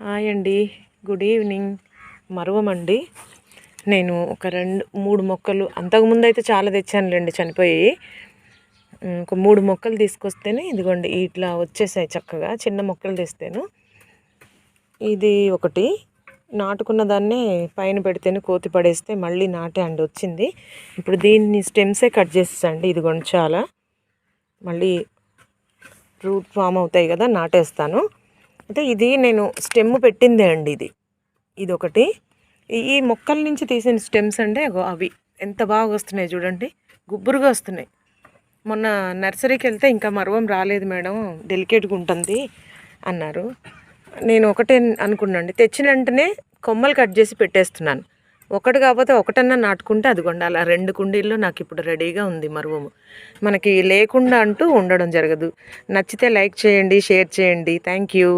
Hi అండి, good evening. మరువమండి. నేను ఒక 2-3 మొక్కలు అంతకుముందు అయితే చాలా తెచ్చానులేండి చనిపోయి. ఒక 3 మొక్కలు తీసుకొస్తేనే ఇదిగోండి ఇట్లా వచ్చేసాయి చక్కగా. చిన్న మొక్కలు తెస్తాను. ఇది ఒకటి నాటుకున్న దాన్ని పైన పెడితేనే కోతి పడేస్తే మళ్ళీ నాటే అండి వచ్చింది. ఇప్పుడు దీన్ని స్టెమ్సే కట్ చేసేసండి. ఇదిగోండి చాలా మళ్ళీ రూట్ ఫామ్ అవుతాయి కదా, నాటేస్తాను. అయితే ఇది నేను స్టెమ్ పెట్టిందే అండి. ఇది ఒకటి. ఈ మొక్కల నుంచి తీసిన స్టెమ్స్ అంటే అవి ఎంత బాగా వస్తున్నాయి చూడండి, గుబ్బురుగా వస్తున్నాయి. మొన్న నర్సరీకి వెళ్తే ఇంకా మరువం రాలేదు మేడం, డెలికేట్గా ఉంటుంది అన్నారు. నేను ఒకటే అనుకున్నాండి, తెచ్చిన వెంటనే కొమ్మలు కట్ చేసి పెట్టేస్తున్నాను. ఒకటి కాకపోతే ఒకటన్నా నాటుకుంటే అదిగోండి అలా 2 కుండీల్లో నాకు ఇప్పుడు రెడీగా ఉంది మరువము. మనకి లేకుండా అంటూ ఉండడం జరగదు. నచ్చితే లైక్ చేయండి, షేర్ చేయండి. Thank you.